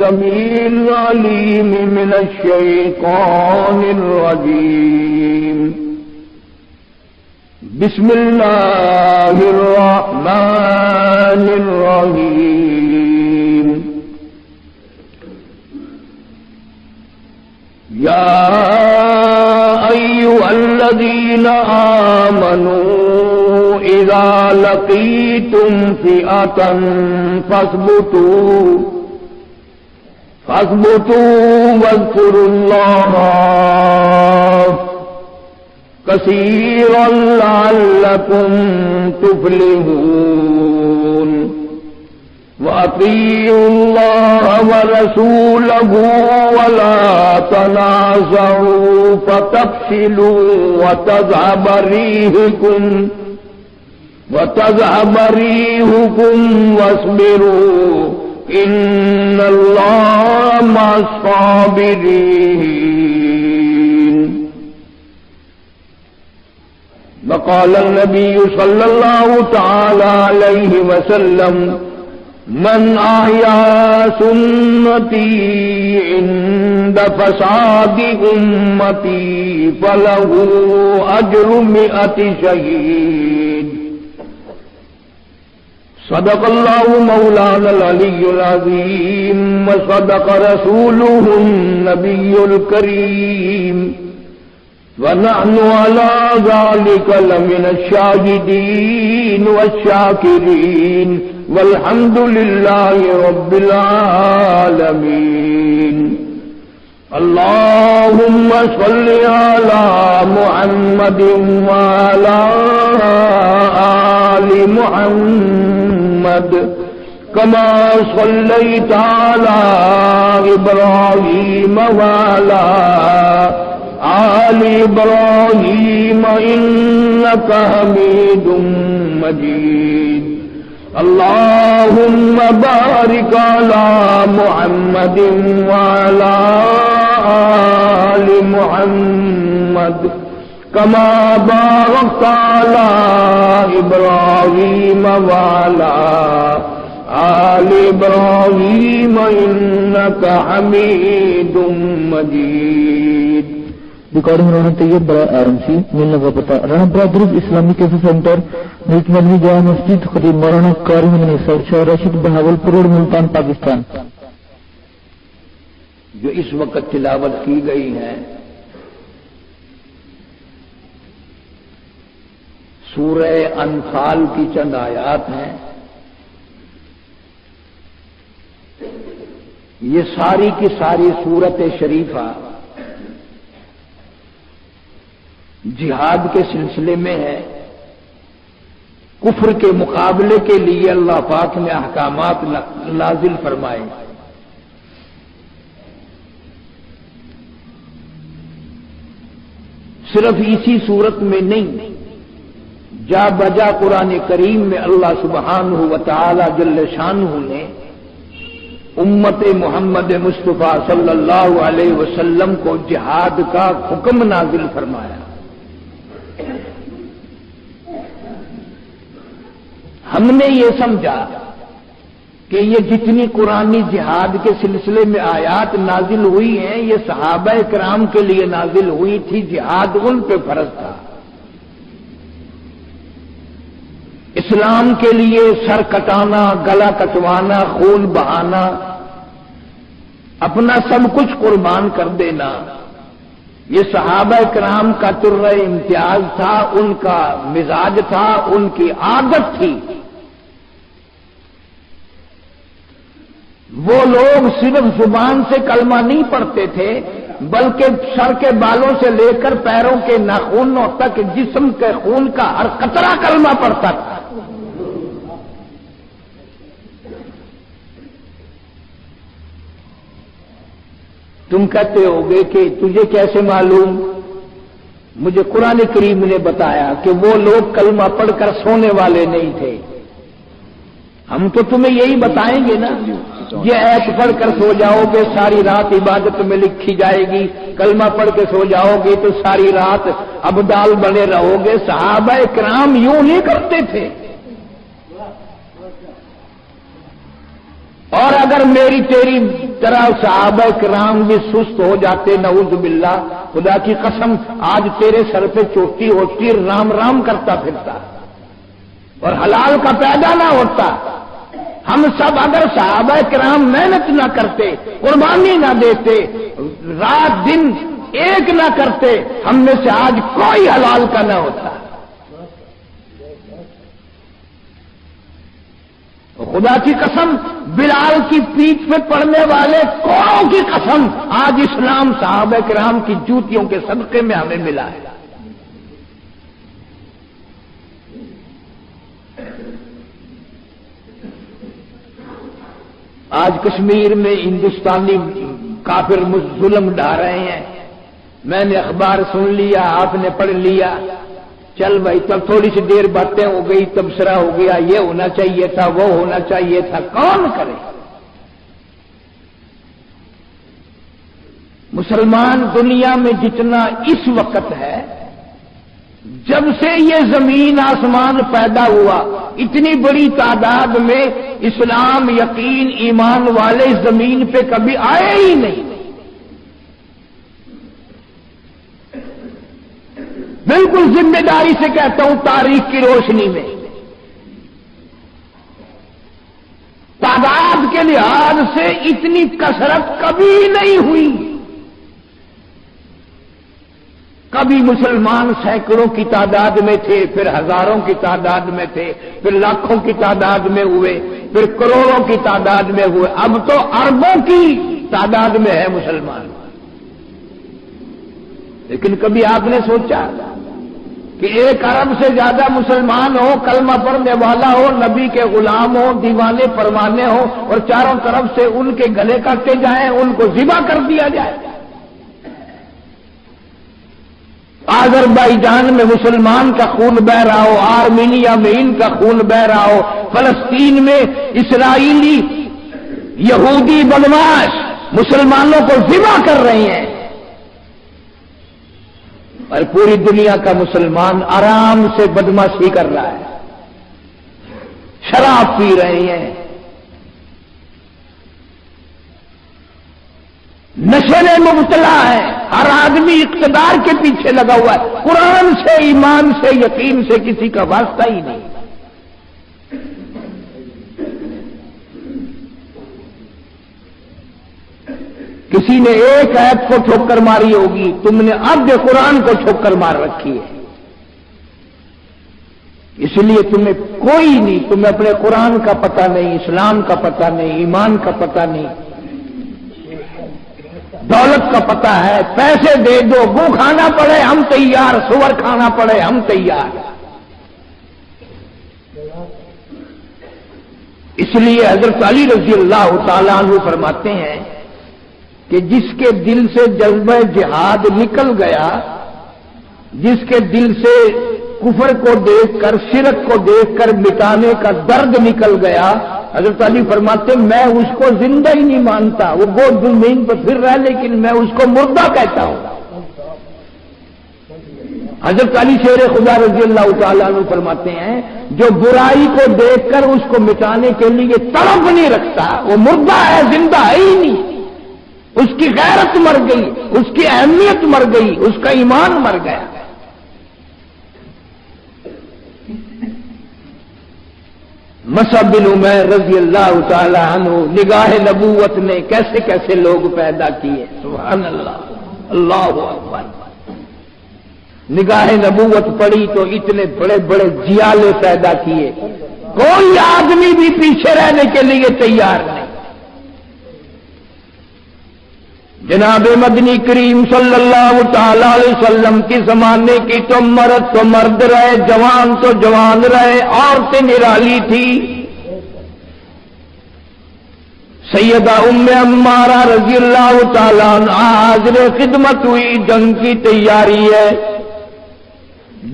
السميع العليم من الشيطان الرجيم بسم الله الرحمن الرحيم يا أيها الذين آمنوا إذا لقيتم فئة فاثبتوا واذكروا الله كثيرا لعلكم تفلحون وأطيعوا الله ورسوله ولا تنازعوا فتفشلوا وتذهب ريحكم واصبروا إن الله مع الصابرين. وقال النبي صلى الله تعالى عليه وسلم من أحيا سنتي عند فساد أمتي فله أجر 100 شهيد. صدق الله مولانا العلي العظيم وصدق رسوله النبي الكريم ونحن على ذلك لمن الشاهدين والشاكرين والحمد لله رب العالمين. اللهم صل على محمد وعلى آل محمد كما صليت على إبراهيم وعلى آل إبراهيم إنك حميد مجيد. اللهم بارك على محمد وعلى آل محمد كما باركت على إبراهيم وعلى آل إبراهيم إنك حميد مجيد. ریکارڈنگ رانا طیب برا RMC ملنے کا پتہ رانا برادرز اسلامی کیفے سینٹر نیٹ مدنی جامع مسجد خطیب مولانا قاری مدنی صاحب شاہ راشد بہاولپور روڈ ملتان پاکستان. جو اس وقت تلاوت کی گئی ہے سورہ انفال کی چند آیات ہیں. یہ ساری کی ساری سورت شریفہ جہاد کے سلسلے میں ہے. کفر کے مقابلے کے لیے اللہ پاک نے احکامات نازل فرمائے. صرف اسی صورت میں نہیں، جا بجا قرآن کریم میں اللہ سبحانہ و تعالی جل شانہ نے امت محمد مصطفیٰ صلی اللہ علیہ وسلم کو جہاد کا حکم نازل فرمایا. ہم نے یہ سمجھا کہ یہ جتنی قرآنی جہاد کے سلسلے میں آیات نازل ہوئی ہیں یہ صحابہ کرام کے لیے نازل ہوئی تھی، جہاد ان پہ فرض تھا. اسلام کے لیے سر کٹانا، گلا کٹوانا، خون بہانا، اپنا سب کچھ قربان کر دینا، یہ صحابہ کرام کا طرز امتیاز تھا، ان کا مزاج تھا، ان کی عادت تھی. وہ لوگ صرف زبان سے کلمہ نہیں پڑھتے تھے بلکہ سر کے بالوں سے لے کر پیروں کے ناخنوں تک جسم کے خون کا ہر قطرہ کلمہ پڑھتا تھا. تم کہتے ہوگے کہ تجھے کیسے معلوم؟ مجھے قرآن کریم نے بتایا کہ وہ لوگ کلمہ پڑھ کر سونے والے نہیں تھے. ہم تو تمہیں یہی بتائیں گے نا، یہ ایت پڑھ کر سو جاؤ گے ساری رات عبادت میں لکھی جائے گی، کلمہ پڑھ کے سو جاؤ گے تو ساری رات ابدال بنے رہو گے. صحابہ کرام یوں نہیں کرتے تھے. اور اگر میری تیری طرح صحابہ کرام بھی سست ہو جاتے، نعوذ باللہ، خدا کی قسم آج تیرے سر پہ چوٹی ہوتی، رام رام کرتا پھرتا اور حلال کا پیدا نہ ہوتا۔ ہم سب اگر صحابہ کرام محنت نہ کرتے، قربانی نہ دیتے، رات دن ایک نہ کرتے، ہم میں سے آج کوئی حلال کا نہ ہوتا۔ خدا کی قسم بلال کی پیٹھ پہ پڑنے والے کوڑوں کی قسم آج اسلام صحابہ کرام کی جوتیوں کے صدقے میں ہمیں ملا ہے۔ آج کشمیر میں ہندوستانی کافر ظلم ڈھا رہے ہیں، میں نے اخبار سن لیا، آپ نے پڑھ لیا، چل بھائی تب تھوڑی سی دیر باتیں ہو گئی، تبصرہ ہو گیا، یہ ہونا چاہیے تھا، وہ ہونا چاہیے تھا، کون کرے؟ مسلمان دنیا میں جتنا اس وقت ہے، جب سے یہ زمین آسمان پیدا ہوا اتنی بڑی تعداد میں اسلام، یقین، ایمان والے اس زمین پہ کبھی آئے ہی نہیں۔ بالکل ذمہ داری سے کہتا ہوں، تاریخ کی روشنی میں تعداد کے لحاظ سے اتنی کثرت کبھی نہیں ہوئی۔ کبھی مسلمان سینکڑوں کی تعداد میں تھے، پھر ہزاروں کی تعداد میں تھے، پھر لاکھوں کی تعداد میں ہوئے، پھر کروڑوں کی تعداد میں ہوئے، اب تو اربوں کی تعداد میں ہے مسلمان۔ لیکن کبھی آپ نے سوچا کہ 1 ارب سے زیادہ مسلمان ہو، کلمہ پڑھنے والا ہو، نبی کے غلام ہو، دیوانے پروانے ہو، اور چاروں طرف سے ان کے گلے کاٹے جائیں، ان کو ذبح کر دیا جائے؟ آذربائیجان میں مسلمان کا خون بہ رہا ہو، آرمینیا میں ان کا خون بہ رہا ہو، فلسطین میں اسرائیلی یہودی بدماش مسلمانوں کو ذبح کر رہے ہیں، اور پوری دنیا کا مسلمان آرام سے بدماشی کر رہا ہے، شراب پی رہے ہیں، نشے میں مبتلا ہے، ہر آدمی اقتدار کے پیچھے لگا ہوا ہے، قرآن سے، ایمان سے، یقین سے کسی کا واسطہ ہی نہیں۔ کسی نے ایک آیت کو ٹھوکر ماری ہوگی، تم نے اب قرآن کو ٹھوکر مار رکھی ہے، اس لیے تمہیں کوئی نہیں، تمہیں اپنے قرآن کا پتہ نہیں، اسلام کا پتہ نہیں، ایمان کا پتہ نہیں، دولت کا پتہ ہے، پیسے دے دو، گو کھانا پڑے ہم تیار، سور کھانا پڑے ہم تیار۔ اس لیے حضرت علی رضی اللہ تعالیٰ عنہ فرماتے ہیں کہ جس کے دل سے جذبہ جہاد نکل گیا، جس کے دل سے کفر کو دیکھ کر، شرک کو دیکھ کر مٹانے کا درد نکل گیا، حضرت علی فرماتے میں اس کو زندہ ہی نہیں مانتا، وہ گود زمین پر پھر رہا لیکن میں اس کو مردہ کہتا ہوں۔ حضرت علی شیر خدا رضی اللہ تعالیٰ عنہ فرماتے ہیں جو برائی کو دیکھ کر اس کو مٹانے کے لیے تڑپ نہیں رکھتا، وہ مردہ ہے، زندہ ہے ہی نہیں، اس کی غیرت مر گئی، اس کی اہمیت مر گئی، اس کا ایمان مر گیا۔ مصعب بن عمیر رضی اللہ تعالی عنہ، نگاہ نبوت نے کیسے کیسے لوگ پیدا کیے، سبحان اللہ، اللہ اکبر۔ نگاہ نبوت پڑی تو اتنے بڑے بڑے جیالے پیدا کیے، کوئی آدمی بھی پیچھے رہنے کے لیے تیار نہیں۔ جناب مدنی کریم صلی اللہ تعالی علیہ وسلم کی زمانے کی تو مرد رہے، جوان تو جوان رہے، عورتیں نرالی تھی۔ سیدہ ام عمارہ رضی اللہ تعالی عنہا حاضر خدمت ہوئی، جنگ کی تیاری ہے،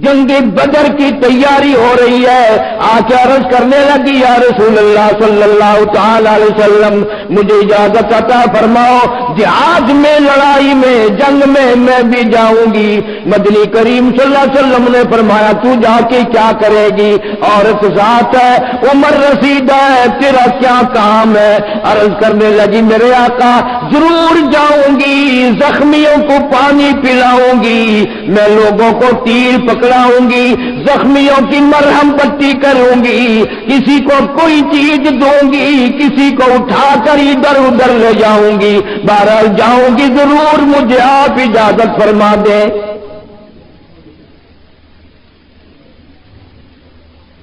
جنگ بدر کی تیاری ہو رہی ہے، آج عرض کرنے لگی یا رسول اللہ صلی اللہ تعالی علیہ وسلم مجھے اجازت عطا فرماؤ، جہاد میں، لڑائی میں، جنگ میں بھی جاؤں گی۔ مدنی کریم صلی اللہ علیہ وسلم نے فرمایا تو جا کے کیا کرے گی؟ عورت ذات ہے، عمر رسیدہ ہے، تیرا کیا کام ہے؟ عرض کرنے لگی میرے آقا ضرور جاؤں گی، زخمیوں کو پانی پلاؤں گی، میں لوگوں کو تیر پکڑاؤں گی، زخمیوں کی مرہم پٹی کروں گی، کسی کو کوئی چیز دوں گی، کسی کو اٹھا کر ادھر ادھر لے جاؤں گی، بہرحال جاؤں گی ضرور، مجھے آپ اجازت فرما دیں۔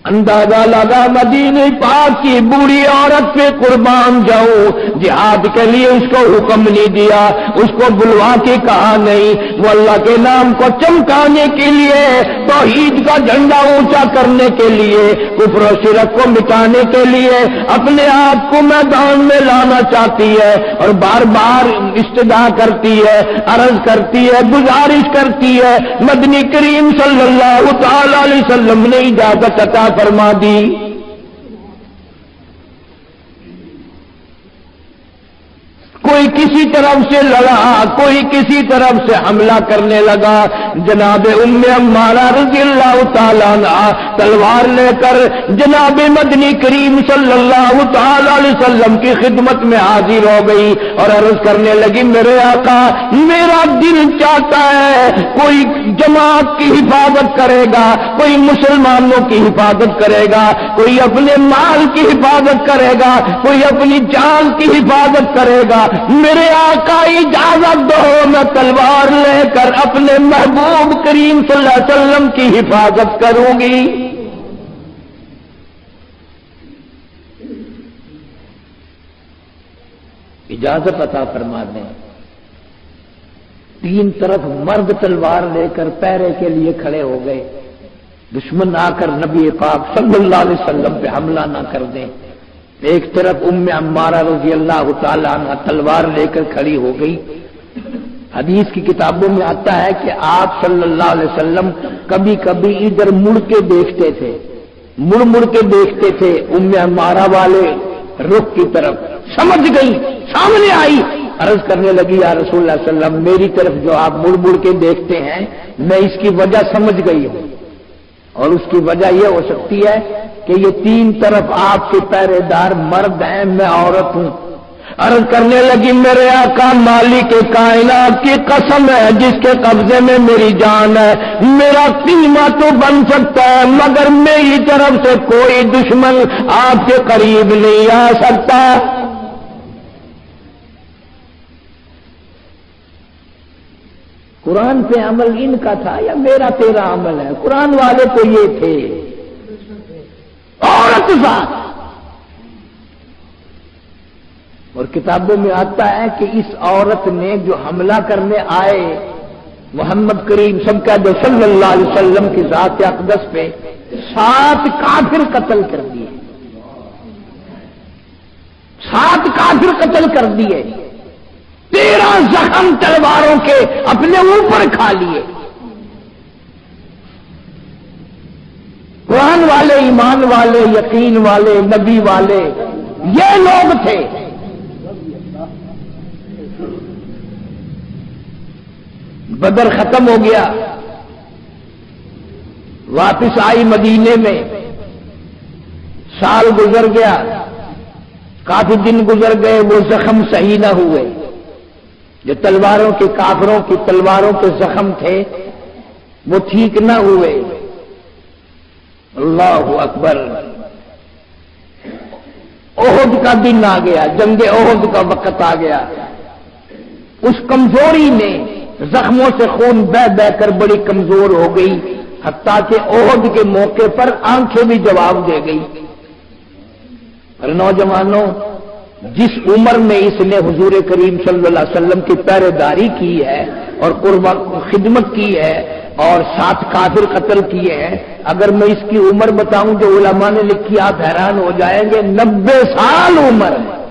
اندازہ لگا مدینے پاک کی بوڑھی عورت پہ قربان جاؤں، جہاد کے لیے اس کو حکم نہیں دیا، اس کو بلوا کے کہا نہیں، وہ اللہ کے نام کو چمکانے کے لیے، توحید کا جھنڈا اونچا کرنے کے لیے، کفر و شرک کو مٹانے کے لیے اپنے آپ کو میدان میں لانا چاہتی ہے، اور بار بار استدعا کرتی ہے، عرض کرتی ہے، گزارش کرتی ہے۔ مدنی کریم صلی اللہ تعالی علیہ وسلم نے اجازت عطا فرما دی۔ کوئی کسی طرف سے لڑا، کوئی کسی طرف سے حملہ کرنے لگا، جناب ام عمارہ رضی اللہ تعالیٰ عنہ تلوار لے کر جناب مدنی کریم صلی اللہ تعالی علیہ وسلم کی خدمت میں حاضر ہو گئی اور عرض کرنے لگی میرے آقا میرا دل چاہتا ہے کوئی جماعت کی حفاظت کرے گا، کوئی مسلمانوں کی حفاظت کرے گا، کوئی اپنے مال کی حفاظت کرے گا، کوئی اپنی جان کی حفاظت کرے گا، میرے آقا اجازت دو میں تلوار لے کر اپنے محبوب کریم صلی اللہ علیہ وسلم کی حفاظت کروں گی۔ اجازت عطا فرما دیں۔ تین طرف مرد تلوار لے کر پہرے کے لیے کھڑے ہو گئے، دشمن آ کر نبی پاک صلی اللہ علیہ وسلم پہ حملہ نہ کر دیں۔ ایک طرف ام عمارہ رضی اللہ تعالی عنہ تلوار لے کر کھڑی ہو گئی۔ حدیث کی کتابوں میں آتا ہے کہ آپ صلی اللہ علیہ وسلم کبھی کبھی ادھر مڑ کے دیکھتے تھے، مڑ کے دیکھتے تھے ام عمارہ والے رخ کی طرف، سمجھ گئی، سامنے آئی، عرض کرنے لگی یا رسول اللہ صلی اللہ علیہ وسلم میری طرف جو آپ مڑ کے دیکھتے ہیں میں اس کی وجہ سمجھ گئی ہوں، اور اس کی وجہ یہ ہو سکتی ہے کہ یہ تین طرف آپ کے پہرے دار مرد ہیں، میں عورت ہوں۔ عرض کرنے لگی میرے آقا مالک کائنات کی قسم ہے جس کے قبضے میں میری جان ہے، میرا قیمہ تو بن سکتا ہے مگر میری طرف سے کوئی دشمن آپ کے قریب نہیں آ سکتا۔ قرآن پہ عمل ان کا تھا یا میرا تیرا عمل ہے؟ قرآن والے تو یہ تھے، عورت ذات۔ اور کتابوں میں آتا ہے کہ اس عورت نے جو حملہ کرنے آئے محمد کریم صلی اللہ علیہ وسلم کی ذات اقدس پہ 7 کافر قتل کر دیے، 7 کافر قتل کر دیے، 13 زخم تلواروں کے اپنے اوپر کھا لیے۔ قرآن والے، ایمان والے، یقین والے، نبی والے یہ لوگ تھے۔ بدر ختم ہو گیا، واپس آئی مدینے میں، سال گزر گیا، کافی دن گزر گئے، وہ زخم صحیح نہ ہوئے، جو تلواروں کے کافروں کی تلواروں کے زخم تھے وہ ٹھیک نہ ہوئے۔ اللہ اکبر، احد کا دن آ گیا، جنگ احد کا وقت آ گیا۔ اس کمزوری نے زخموں سے خون بہ بہ کر بڑی کمزور ہو گئی، حتیٰ کہ احد کے موقع پر آنکھیں بھی جواب دے گئی۔ اور نوجوانوں، جس عمر میں اس نے حضور کریم صلی اللہ علیہ وسلم کی پہرے داری کی ہے اور خدمت کی ہے اور 7 کافر قتل کیے ہیں، اگر میں اس کی عمر بتاؤں جو علماء نے لکھی آپ حیران ہو جائیں گے، 90 سال عمر ہے۔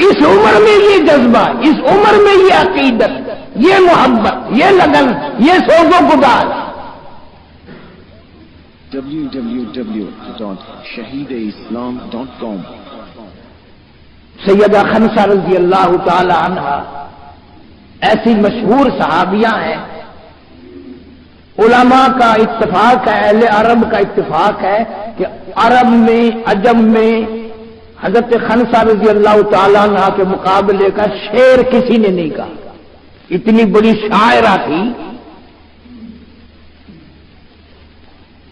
اس عمر میں یہ جذبہ، اس عمر میں یہ عقیدت، یہ محبت، یہ لگن، یہ سوز و گداز۔ جب www.shahideislam.com. سیدہ خنسہ رضی اللہ تعالی عنہا ایسی مشہور صحابیہ ہیں، علماء کا اتفاق ہے، اہل عرب کا اتفاق ہے کہ عرب میں عجم میں حضرت خنسہ رضی اللہ تعالیٰ عنہ کے مقابلے کا شعر کسی نے نہیں کہا. اتنی بڑی شاعرہ تھی.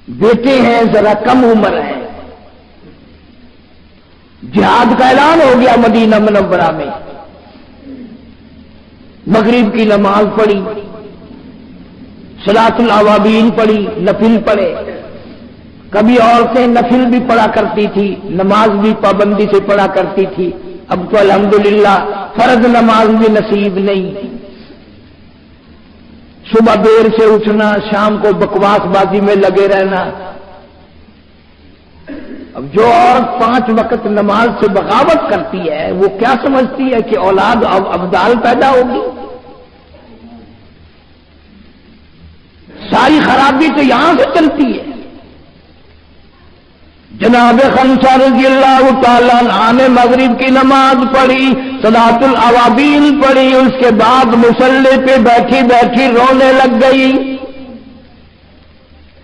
بیٹے ہیں ذرا کم عمر ہیں. جہاد کا اعلان ہو گیا مدینہ منورہ میں. مغرب کی نماز پڑھی، صلاۃ الاوابین پڑھی، نفل پڑھے. کبھی عورتیں نفل بھی پڑھا کرتی تھی، نماز بھی پابندی سے پڑھا کرتی تھی. اب تو الحمدللہ فرض نماز بھی نصیب نہیں. صبح دیر سے اٹھنا، شام کو بکواس بازی میں لگے رہنا. اب جو عورت 5 وقت نماز سے بغاوت کرتی ہے وہ کیا سمجھتی ہے کہ اولاد اب ابدال پیدا ہوگی؟ ساری خرابی تو یہاں سے چلتی ہے. جناب خنسہ رضی اللہ تعالیٰ عنہ نے مغرب کی نماز پڑھی، صلاۃ الاوابین پڑھی، اس کے بعد مصلی پہ بیٹھی بیٹھی رونے لگ گئی.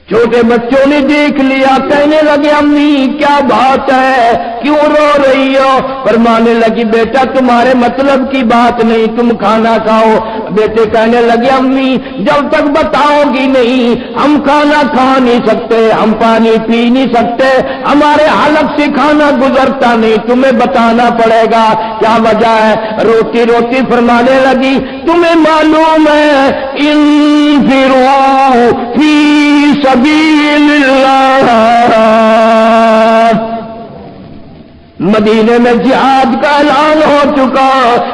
چھوٹے بچوں نے دیکھ لیا، کہنے لگے امی کیا بات ہے، کیوں رو رہی ہو؟ فرمانے لگی بیٹا تمہارے مطلب کی بات نہیں، تم کھانا کھاؤ. بیٹے کہنے لگے امی جب تک بتاؤ گی نہیں ہم کھانا کھا نہیں سکتے، ہم پانی پی نہیں سکتے، ہمارے حلق سے کھانا گزرتا نہیں، تمہیں بتانا پڑے گا. کیا وجہ ہے؟ روتی روتی فرمانے لگی تمہیں معلوم ہے انفروا فی سبیل اللہ، مدینے میں جہاد کا اعلان ہو چکا.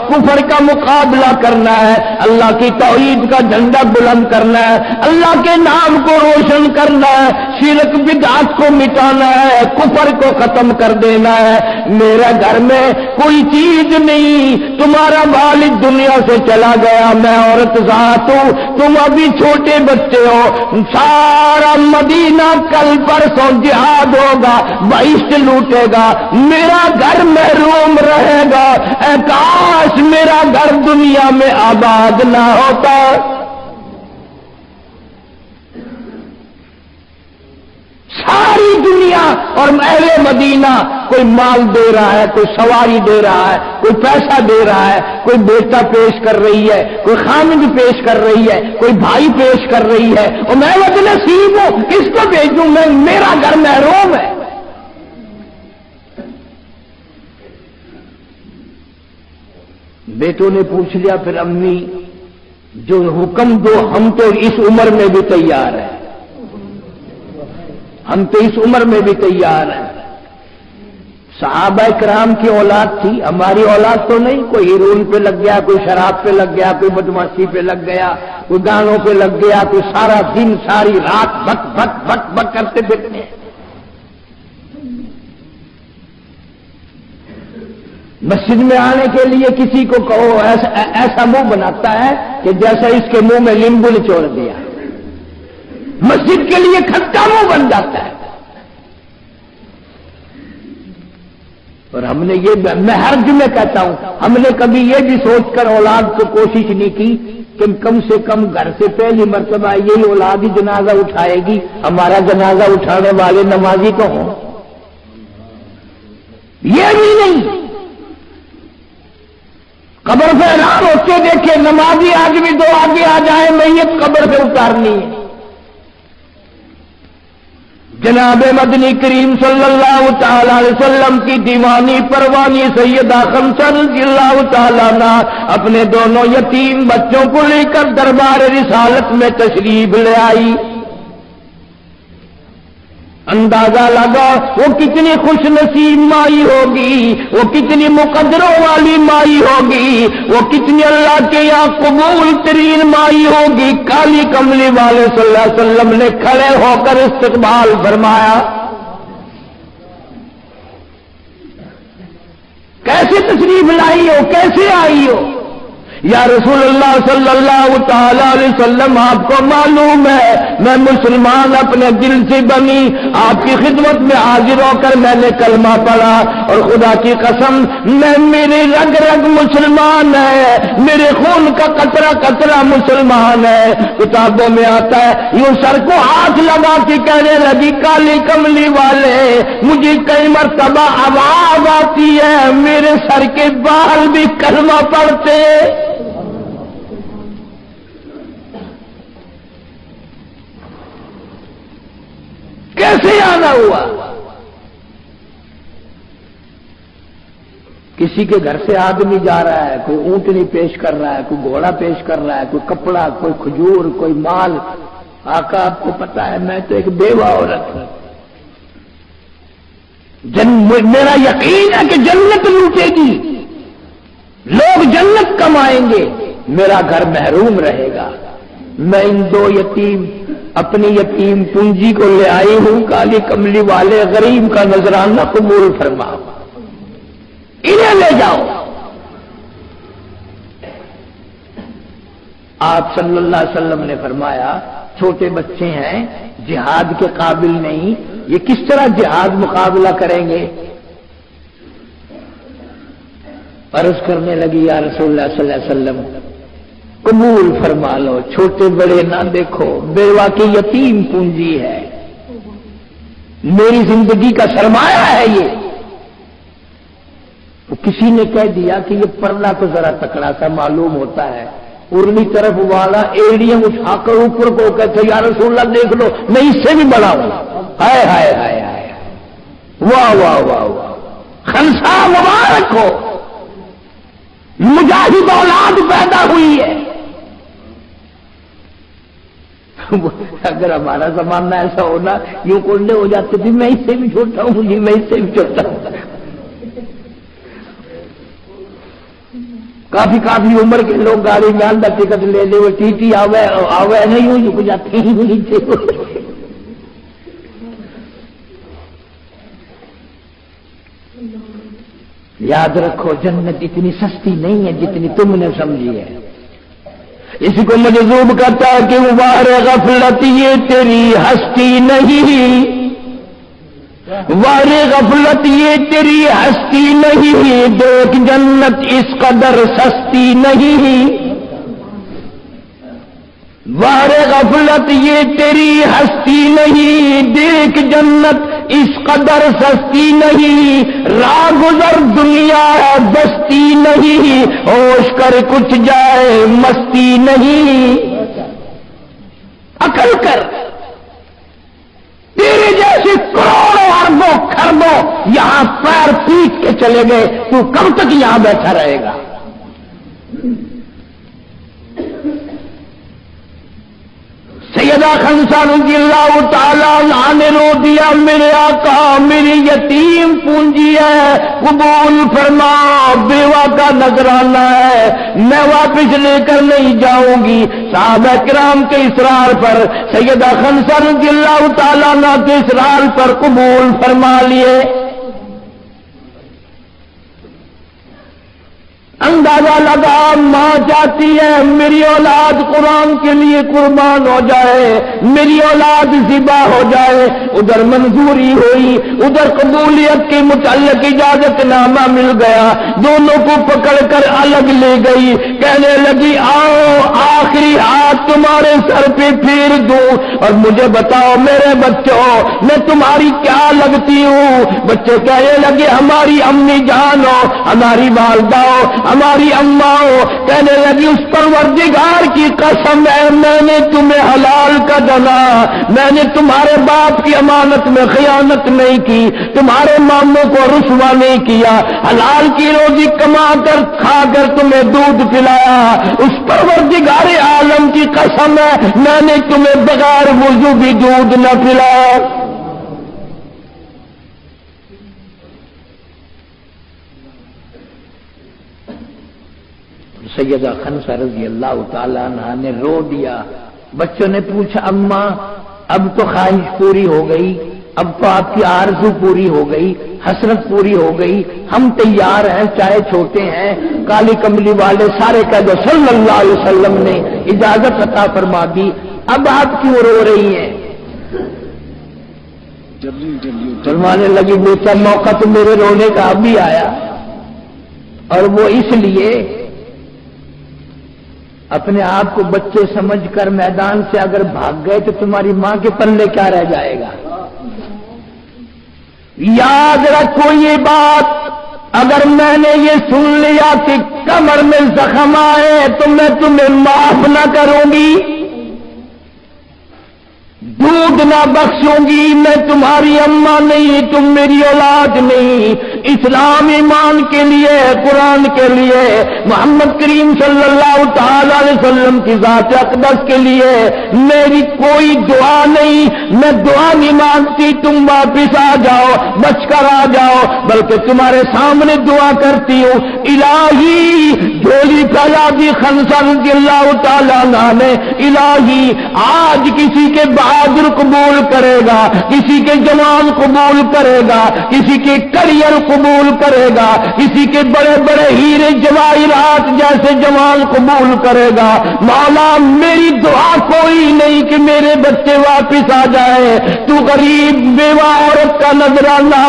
کفر کا مقابلہ کرنا ہے، اللہ کی توحید کا جھنڈا بلند کرنا ہے، اللہ کے نام کو روشن کرنا ہے، شرک بدعت کو مٹانا ہے، کفر کو ختم کر دینا ہے. میرے گھر میں کوئی چیز نہیں، تمہارا والد دنیا سے چلا گیا، میں عورت ذات ہوں، تم ابھی چھوٹے بچے ہو. سارا مدینہ کل پرسوں جہاد ہوگا، بہشت لوٹے گا، میرا گھر محروم رہے گا. اے کاش میرا گھر دنیا میں آباد نہ ہوتا. ساری دنیا اور اہل مدینہ کوئی مال دے رہا ہے، کوئی سواری دے رہا ہے، کوئی پیسہ دے رہا ہے، کوئی بیٹا پیش کر رہی ہے، کوئی خامد پیش کر رہی ہے، کوئی بھائی پیش کر رہی ہے، اور میں بد نصیب ہوں کس کو بھیجوں؟ میرا گھر محروم ہے. بیٹوں نے پوچھ لیا پھر امی جو حکم دو، ہم تو اس عمر میں بھی تیار ہیں، ہم تو اس عمر میں بھی تیار ہیں. صحابہ کرام کی اولاد تھی، ہماری اولاد تو نہیں. کوئی ہیروئن پہ لگ گیا، کوئی شراب پہ لگ گیا، کوئی بدماشی پہ لگ گیا، کوئی گانوں پہ لگ گیا، کوئی سارا دن ساری رات بک بک بک بک کرتے پھرتے ہیں. مسجد میں آنے کے لیے کسی کو کہو ایسا منہ بناتا ہے کہ جیسا اس کے منہ میں لیمبو نچوڑ دیا. مسجد کے لیے کھٹا منہ بن جاتا ہے. اور ہم نے یہ، میں ہر جمعے کہتا ہوں، ہم نے کبھی یہ بھی سوچ کر اولاد کو کوشش نہیں کی کہ کم سے کم گھر سے پہلی مرتبہ یہی اولاد ہی جنازہ اٹھائے گی، ہمارا جنازہ اٹھانے والے نمازی تو ہوں. یہ بھی نہیں. قبر سے اعلان ہوتے دیکھے نمازی آدمی 2 آگے آ جائے، میت قبر سے اتارنی ہے. جناب مدنی کریم صلی اللہ تعالی علیہ وسلم کی دیوانی پروانی سیدہ خنسہ رضی اللہ تعالی عنہ اپنے دونوں یتیم بچوں کو لے کر دربار رسالت میں تشریف لے آئی. اندازہ لگا وہ کتنی خوش نصیب مائی ہوگی، وہ کتنی مقدروں والی مائی ہوگی، وہ کتنی اللہ کے یہاں قبول ترین مائی ہوگی. کالی کملی والے صلی اللہ علیہ وسلم نے کھڑے ہو کر استقبال فرمایا. کیسے تشریف لائی ہو، کیسے آئی ہو؟ یا رسول اللہ صلی اللہ تعالی علیہ وسلم، آپ کو معلوم ہے میں مسلمان اپنے دل سے بنی، آپ کی خدمت میں حاضر ہو کر میں نے کلمہ پڑھا، اور خدا کی قسم میں میری رگ رگ مسلمان ہے، میرے خون کا قطرہ قطرہ مسلمان ہے۔ کتابوں میں آتا ہے یوں سر کو ہاتھ لگا کے کہنے لگی کالی کملی والے، مجھے کئی مرتبہ آواز آتی ہے میرے سر کے بال بھی کلمہ پڑھتے۔ کیسے آنا ہوا؟ کسی کے گھر سے آدمی جا رہا ہے، کوئی اونٹنی پیش کر رہا ہے، کوئی گھوڑا پیش کر رہا ہے، کوئی کپڑا، کوئی کھجور، کوئی مال۔ آقا آپ کو پتا ہے میں تو ایک بیوہ عورت ہوں، میرا یقین ہے کہ جنت لوٹے گی، لوگ جنت کمائیں گے، میرا گھر محروم رہے گا۔ میں ان دو یتیم اپنی یتیم پونجی کو لے آئی ہوں، کالی کملی والے غریب کا نذرانہ قبول فرماؤ، انہیں لے جاؤ۔ آپ صلی اللہ علیہ وسلم نے فرمایا چھوٹے بچے ہیں، جہاد کے قابل نہیں، یہ کس طرح جہاد مقابلہ کریں گے؟ عرض کرنے لگی یا رسول اللہ صلی اللہ علیہ وسلم قبول فرما لو، چھوٹے بڑے نہ دیکھو، بیوہ کی یتیم پونجی ہے، میری زندگی کا سرمایہ ہے یہ۔ تو کسی نے کہہ دیا کہ یہ پرلا تو ذرا تکڑا سا معلوم ہوتا ہے، ارلی طرف والا ایڑیاں اٹھا کر اوپر کو کہتے یا رسول اللہ دیکھ لو میں اس سے بھی بڑا ہوں۔ ہائے ہائے ہائے ہائے، واہ واہ واہ واہ، خنسا مبارک ہو، مجاہد اولاد پیدا ہوئی ہے۔ اگر ہمارا زمانہ ایسا ہونا یوں کونڈے ہو جاتے تھے میں اس سے بھی چھوٹا ہوں جی، میں اس سے بھی چھوٹا ہوں۔ کافی عمر کے لوگ گاڑی میں اندر ٹکٹ لے لے وہ ٹی ٹی آوے نہیں ہوں جھک جاتے ہیں نیچے۔ یاد رکھو جنت اتنی سستی نہیں ہے جتنی تم نے سمجھی ہے۔ اسی کو مجذوب کرتا ہے کہ وار غفلت یہ تیری ہستی نہیں، وار غفلت یہ تیری ہستی نہیں، دیکھ جنت اس قدر سستی نہیں، وار غفلت یہ تیری ہستی نہیں، دیکھ جنت اس قدر سستی نہیں، راہ گزر دنیا بستی نہیں، ہوش کر کچھ جائے مستی نہیں۔ عقل کر، تیرے جیسے کروڑوں اربوں خربوں یہاں پیر پیٹ کے چلے گئے، تو کب تک یہاں بیٹھا رہے گا؟ سیدہ خنسا رضی اللہ تعالیٰ عنہ نے رو دیا میرے آقا میری یتیم پونجی ہے، قبول فرما، بیوہ کا نذرانہ ہے، میں واپس لے کر نہیں جاؤں گی۔ صحابہ کرام کے اصرار پر، سیدہ خنسا رضی اللہ تعالیٰ عنہ کے اصرار پر قبول فرما لیے۔ اندازہ لگا ماں چاہتی ہے میری اولاد قرآن کے لیے قربان ہو جائے، میری اولاد ذبح ہو جائے۔ ادھر منظوری ہوئی، ادھر قبولیت کے متعلق اجازت نامہ مل گیا، دونوں کو پکڑ کر الگ لے گئی، کہنے لگی آؤ آخری ہاتھ تمہارے سر پہ پھیر دوں اور مجھے بتاؤ میرے بچوں میں تمہاری کیا لگتی ہوں؟ بچے کہنے لگے ہماری امی جان ہو، ہماری والدہ ہو، ہماری اماں ہو۔ کہنے لگی اس پروردگار کی قسم ہے میں نے تمہیں حلال کا ڈلا، میں نے تمہارے باپ کی امانت میں خیانت نہیں کی، تمہارے ماموں کو رسوا نہیں کیا، حلال کی روزی کما کر کھا کر تمہیں دودھ پلایا۔ اس پروردگار عالم کی قسم ہے میں نے تمہیں بغیر وضو بھی دودھ نہ پلایا۔ سیدہ خنسا رضی اللہ تعالیٰ عنہ نے رو دیا۔ بچوں نے پوچھا اماں اب تو خواہش پوری ہو گئی، اب تو آپ کی آرزو پوری ہو گئی، حسرت پوری ہو گئی، ہم تیار ہیں، چاہے چھوٹے ہیں، کالی کملی والے سارے کہہ دو صلی اللہ علیہ وسلم نے اجازت عطا فرما دی، اب آپ کیوں رو رہی ہیں؟ فرمانے لگی بیٹا موقع تو میرے رونے کا اب بھی آیا، اور وہ اس لیے اپنے آپ کو بچے سمجھ کر میدان سے اگر بھاگ گئے تو تمہاری ماں کے پلے کیا رہ جائے گا؟ یاد رکھو یہ بات، اگر میں نے یہ سن لیا کہ کمر میں زخم آئے تو میں تمہیں معاف نہ کروں گی، دودھ نہ بخشوں گی، میں تمہاری اماں نہیں، تم میری اولاد نہیں۔ اسلام ایمان کے لیے، قرآن کے لیے، محمد کریم صلی اللہ تعالی علیہ وسلم کی ذات اقدس کے لیے میری کوئی دعا نہیں، میں دعا نہیں مانگتی تم واپس آ جاؤ، بچ کر آ جاؤ، بلکہ تمہارے سامنے دعا کرتی ہوں الہی، جھولی پھیلا دی خنسا رضی اللہ تعالیٰ عنہ نے، الہی آج کسی کے بہادر قبول کرے گا، کسی کے جوان قبول کرے گا، کسی کے کریئر قبول کرے گا، کسی کے بڑے بڑے ہیرے جواہرات جیسے جوان قبول کرے گا۔ مولا میری دعا کوئی نہیں کہ میرے بچے واپس آ جائے، تو غریب بیوہ عورت کا نذرانہ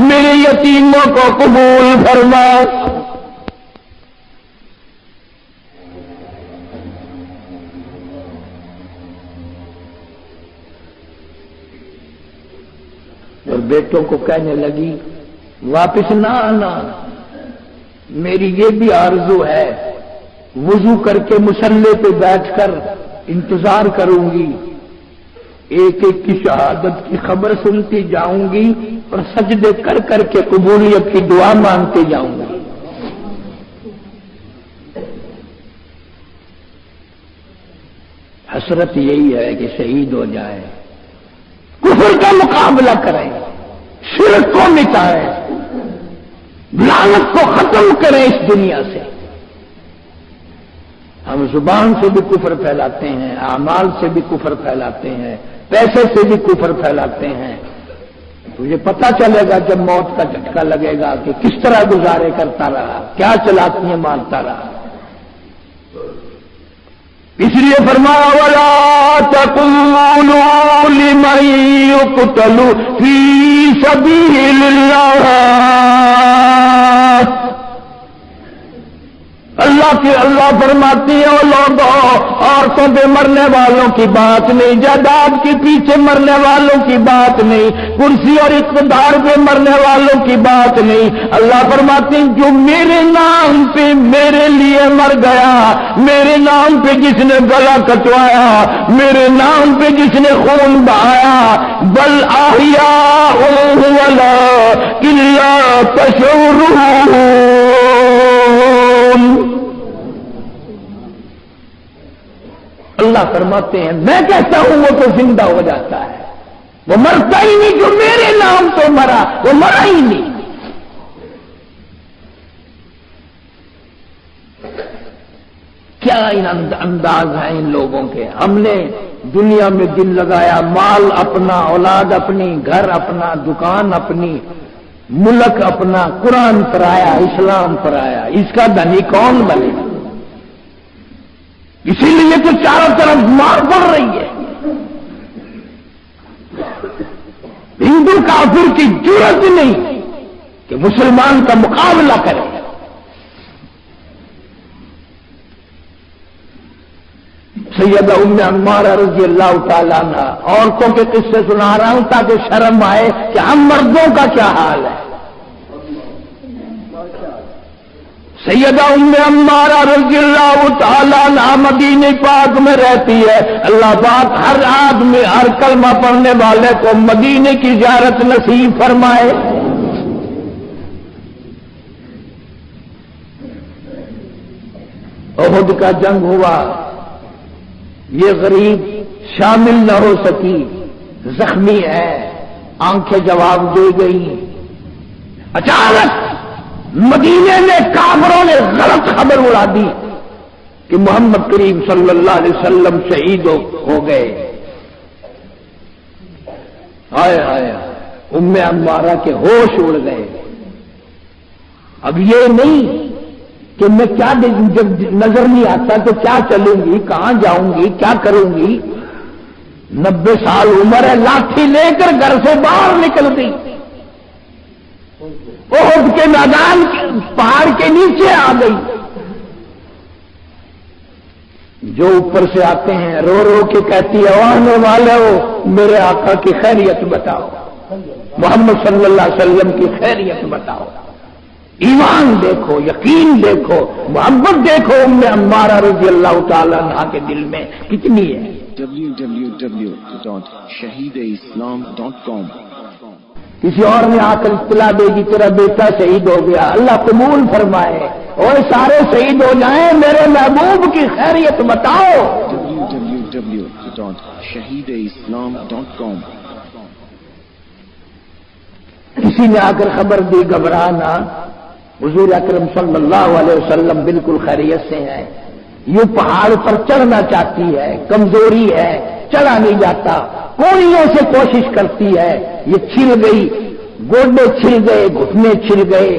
میرے یتیموں کو قبول فرما۔ اور بیٹوں کو کہنے لگی واپس نہ آنا، میری یہ بھی آرزو ہے، وضو کر کے مصلے پہ بیٹھ کر انتظار کروں گی، ایک ایک کی شہادت کی خبر سنتی جاؤں گی اور سجدے کر کر کے قبولیت کی دعا مانگتے جاؤں گی۔ حسرت یہی ہے کہ شہید ہو جائے، کفر کا مقابلہ کریں، شرک کو مٹائیں، لعنت کو ختم کریں اس دنیا سے۔ ہم زبان سے بھی کفر پھیلاتے ہیں، اعمال سے بھی کفر پھیلاتے ہیں، پیسے سے بھی کفر پھیلاتے ہیں۔ تجھے پتہ چلے گا جب موت کا جھٹکا لگے گا کہ کس طرح گزارے کرتا رہا، کیا چلاتی مانتا رہا۔ اس لیے فرمایا وَلَا تَقُولُوا لِمَن يُقْتَلُ فِي سَبِيلِ اللَّهِ، اللہ فرماتی ہے وہ لوگوں، عورتوں پہ مرنے والوں کی بات نہیں، جائیداد کے پیچھے مرنے والوں کی بات نہیں، کرسی اور اقتدار پہ مرنے والوں کی بات نہیں۔ اللہ فرماتے ہیں جو میرے نام پہ میرے لیے مر گیا، میرے نام پہ جس نے گلا کٹوایا، میرے نام پہ جس نے خون بہایا، بل احیاء ولکن لا تشعرون، اللہ فرماتے ہیں میں کہتا ہوں وہ تو زندہ ہو جاتا ہے، وہ مرتا ہی نہیں، جو میرے نام تو مرا وہ مرا ہی نہیں۔ کیا انداز ہیں ان لوگوں کے۔ ہم نے دنیا میں دل لگایا، مال اپنا، اولاد اپنی، گھر اپنا، دکان اپنی، ملک اپنا، قرآن پر آیا، اسلام پر آیا، اس کا دھنی کون بنے؟ اسی لیے تو چاروں طرف مار پڑ رہی ہے۔ ہندو کافر کی ضرورت نہیں کہ مسلمان کا مقابلہ کرے۔ سیدہ ام عمارہ رضی اللہ تعالیٰ عنہ، عورتوں کے قصے سنا رہا ہوں تاکہ شرم آئے کہ ہم مردوں کا کیا حال ہے۔ سیدہ ام عمارہ رضی اللہ تعالیٰ عنہ مدینہ پاک میں رہتی ہے۔ اللہ پاک ہر آدمی، ہر کلمہ پڑھنے والے کو مدینے کی زیارت نصیب فرمائے۔ احد کا جنگ ہوا، یہ غریب شامل نہ ہو سکی، زخمی ہے، آنکھیں جواب دے گئی۔ اچانک مدینے میں کافروں نے غلط خبر اڑا دی کہ محمد کریم صلی اللہ علیہ وسلم شہید ہو گئے۔ ہائے ہائے ہائے، ام عمارہ کے ہوش اڑ گئے. اب یہ نہیں کہ میں کیا جب نظر نہیں آتا تو کیا چلوں گی، کہاں جاؤں گی، کیا کروں گی. 90 سال عمر ہے، لاٹھی لے کر گھر سے باہر نکل گئی. احد کے میدان پہاڑ کے نیچے آ گئی. جو اوپر سے آتے ہیں رو رو کے کہتی ہے آنے والے ہو میرے آقا کی خیریت بتاؤ، محمد صلی اللہ علیہ وسلم کی خیریت بتاؤ. ایمان دیکھو، یقین دیکھو، محبت دیکھو ام عمارہ رضی اللہ تعالیٰ عنہ کے دل میں کتنی ہے. www.shahideislam.com کسی اور نے آ کر اطلاع دے گی تیرا بیٹا شہید ہو گیا، اللہ قبول فرمائے اور سارے شہید ہو جائیں، میرے محبوب کی خیریت بتاؤ. www.shahideislam.com کسی نے آ کر خبر دی گھبرانا، حضور اکرم صلی اللہ علیہ وسلم بالکل خیریت سے ہیں. یہ پہاڑ پر چڑھنا چاہتی ہے، کمزوری ہے، چڑھا نہیں جاتا، کوڑیوں سے کوشش کرتی ہے. یہ چھل گئی، گوڈے چھل گئے، گھٹنے چھل گئے،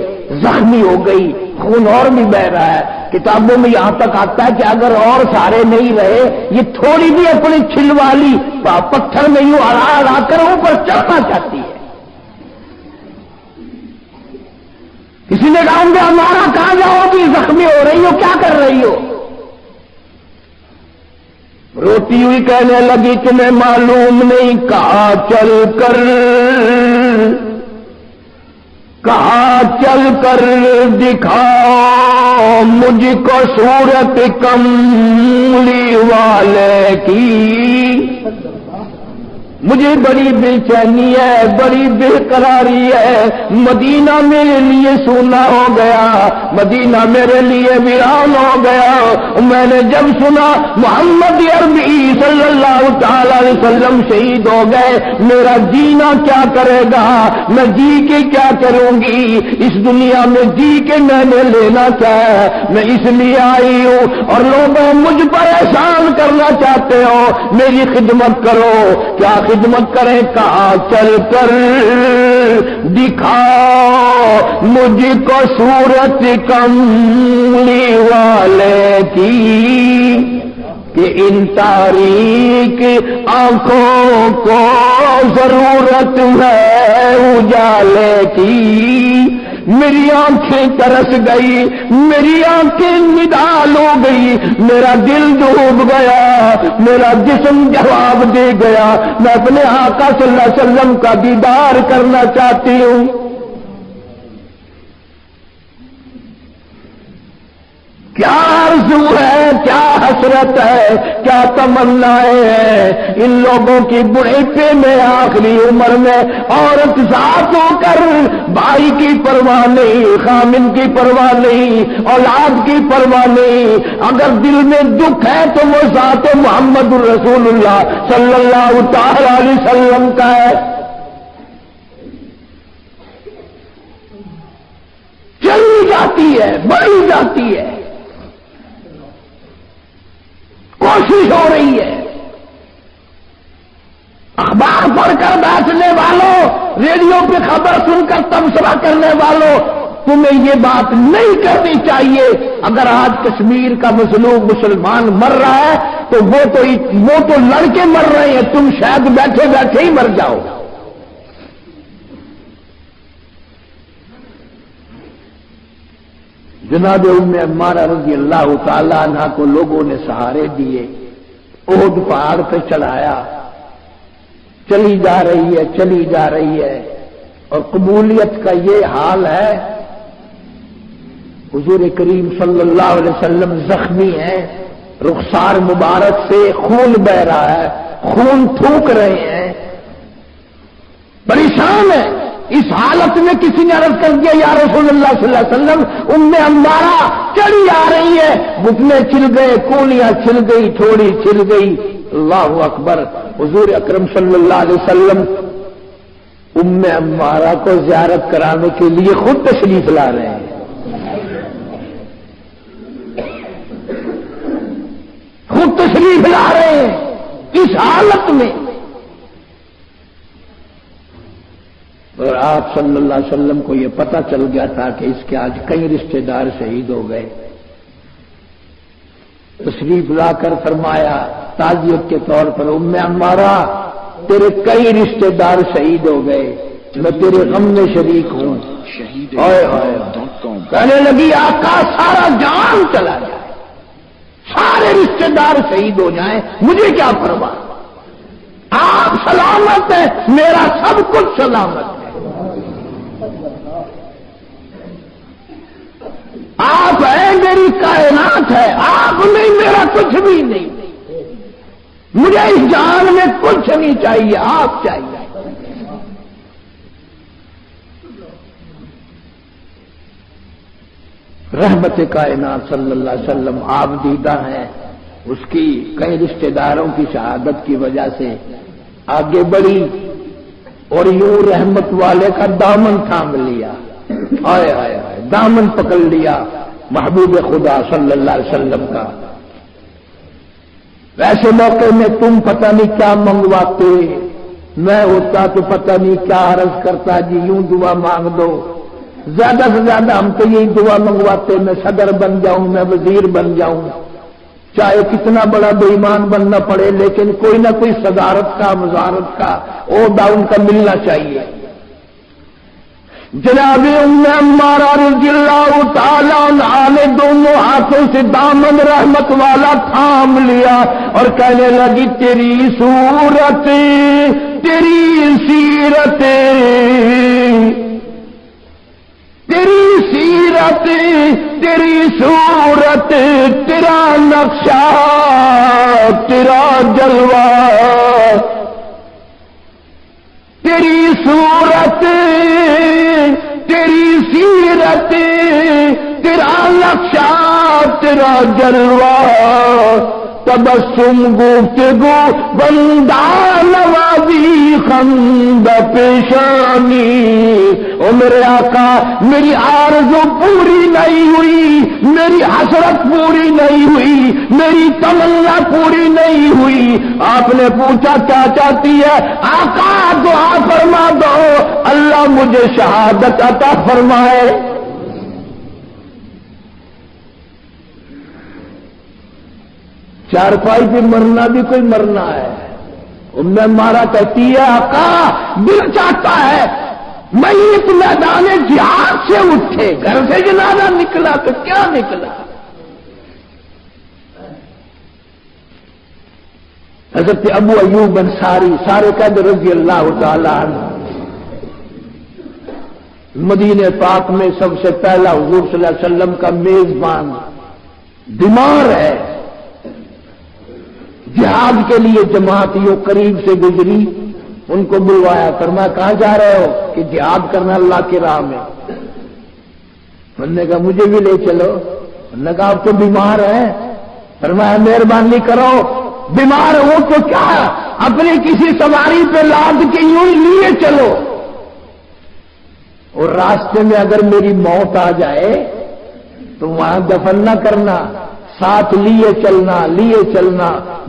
زخمی ہو گئی، خون اور بھی بہ رہا ہے. کتابوں میں یہاں تک آتا ہے کہ اگر اور سارے نہیں رہے یہ تھوڑی بھی اپنی چھلوا لی پتھر میں یوں اڑا اڑا کر اوپر چڑھنا چاہتی ہے. کسی نے کہا کہ ہمارا کہاں جاؤ گی، زخمی ہو رہی ہو، کیا کر رہی ہو؟ روتی ہوئی کہنے لگی تمہیں معلوم نہیں، کہاں چل کر دکھاؤ مجھ کو صورت کملی والے کی. مجھے بڑی بے چینی ہے، بڑی بے قراری ہے. مدینہ میرے لیے سونا ہو گیا، مدینہ میرے لیے ویران ہو گیا. میں نے جب سنا محمد عربی صلی اللہ تعالی علیہ وسلم شہید ہو گئے، میرا جینا کیا کرے گا؟ میں جی کے کیا کروں گی؟ اس دنیا میں جی کے میں نے لینا کیا ہے؟ میں اس لیے آئی ہوں اور لوگ مجھ پر احسان کرنا چاہتے ہو، میری خدمت کرو. کیا خدمت کریں؟ کہاں چل کر دکھاؤ مجھ کو صورت کملی والے کی، کہ ان تاریک آنکھوں کو ضرورت ہے اجالے کی. میری آنکھیں ترس گئی، میری آنکھیں نڈال ہو گئی، میرا دل ڈوب گیا، میرا جسم جواب دے گیا. میں اپنے آقا صلی اللہ علیہ وسلم کا دیدار کرنا چاہتی ہوں. کیا آرزو ہے، کیا حسرت ہے، کیا تمنائیں ہیں ان لوگوں کی بڑھاپے میں، آخری عمر میں عورت ذات ہو کر بھائی کی پرواہ نہیں، خامن کی پرواہ نہیں، اولاد کی پرواہ نہیں. اگر دل میں دکھ ہے تو وہ ذات محمد الرسول اللہ صلی اللہ تعالی علیہ وسلم کا ہے. چلی جاتی ہے، بڑھی جاتی ہے، کوشش ہو رہی ہے. اخبار پڑھ کر بیٹھنے والوں، ریڈیو پہ خبر سن کر تبصرہ کرنے والوں، تمہیں یہ بات نہیں کرنی چاہیے. اگر آج کشمیر کا مظلوم مسلمان مر رہا ہے تو وہ تو لڑکے مر رہے ہیں، تم شاید بیٹھے بیٹھے ہی مر جاؤ. جناب ام عمارہ رضی اللہ تعالی عنہ کو لوگوں نے سہارے دیے، احد پہاڑ پہ چڑھایا، چلی جا رہی ہے، چلی جا رہی ہے. اور قبولیت کا یہ حال ہے، حضور کریم صلی اللہ علیہ وسلم زخمی ہیں، رخسار مبارک سے خون بہ رہا ہے، خون تھوک رہے ہیں، پریشان ہے. اس حالت میں کسی نے عرض کر دیا یا رسول اللہ صلی اللہ علیہ وسلم ام عمارہ چڑھی آ رہی ہے، گھٹنے چھل گئے، کونیاں چھل گئی، تھوڑی چھل گئی. اللہ اکبر. حضور اکرم صلی اللہ علیہ وسلم ام عمارہ کو زیارت کرانے کے لیے خود تشریف لا رہے ہیں. خود تشریف لا رہے ہیں اس حالت میں. اور آپ صلی اللہ علیہ وسلم کو یہ پتہ چل گیا تھا کہ اس کے آج کئی رشتہ دار شہید ہو گئے. تشریف لا کر فرمایا تعزیت کے طور پر ام عمارہ تیرے کئی رشتہ دار شہید ہو گئے، میں تیرے غم میں شریک ہوں. کہنے لگی آقا سارا جان چلا جائے، سارے رشتہ دار شہید ہو جائیں، مجھے کیا پرواہ، آپ سلامت ہیں، میرا سب کچھ سلامت ہے. آپ ہیں، میری کائنات ہے، آپ نہیں، میرا کچھ بھی نہیں. مجھے اس جان میں کچھ نہیں چاہیے، آپ چاہیے. رحمت کائنات صلی اللہ علیہ وسلم آپ دیدہ ہیں، اس کی کئی رشتہ داروں کی شہادت کی وجہ سے آگے بڑھی اور یوں رحمت والے کا دامن تھام لیا. آئے آئے آئے دامن پکڑ لیا محبوب خدا صلی اللہ علیہ وسلم کا. ویسے موقع میں تم پتہ نہیں کیا منگواتے، میں ہوتا تو پتہ نہیں کیا عرض کرتا، جی یوں دعا مانگ دو. زیادہ سے زیادہ ہم تو یہی دعا منگواتے، میں صدر بن جاؤں، میں وزیر بن جاؤں، چاہے کتنا بڑا بے ایمان بننا پڑے، لیکن کوئی نہ کوئی صدارت کا، وزارت کا عہدہ ان کا ملنا چاہیے. جناب ام عمارہ رضی اللہ تعالیٰ عنہا نے دونوں ہاتھوں سے دامن رحمت والا تھام لیا اور کہنے لگی تیری صورت، تیری سیرت، تیری سیرت، تیری صورت، تیرا نقشہ، تیرا جلوہ، تیری صورت، تیری سیرت، تیرا نقشہ، تیرا جلوہ، تبسم گفتگو بندہ نوازی خند پیشانی. او میرے آقا میری آرزو پوری نہیں ہوئی، میری حسرت پوری نہیں ہوئی، میری تمنا پوری نہیں ہوئی. آپ نے پوچھا کیا چاہتی ہے؟ آقا دعا فرما دو اللہ مجھے شہادت عطا فرمائے. چارپائی پہ مرنا بھی کوئی مرنا ہے. میں مارا کہتی ہے آقا دل چاہتا ہے میت میدان جہاد سے اٹھے، گھر سے جنازہ نکلا تو کیا نکلا. حضرت ابو ایوب انصاری سارے قید رضی اللہ تعالی عنہ مدینہ پاک میں سب سے پہلا حضور صلی اللہ علیہ وسلم کا میزبان بیمار ہے. جہاد کے لیے جماعت یوں قریب سے گزری، ان کو بلوایا، فرمایا کہاں جا رہے ہو؟ کہ جہاد کرنا اللہ کی راہ میں. انہوں نے کہا مجھے بھی لے چلو. انہوں نے کہا آپ تو بیمار ہیں. فرمایا مہربانی کرو، بیمار ہو تو کیا اپنی کسی سواری پہ لاد کے یوں لیے چلو، اور راستے میں اگر میری موت آ جائے تو وہاں دفن نہ کرنا، ساتھ لیے چلنا،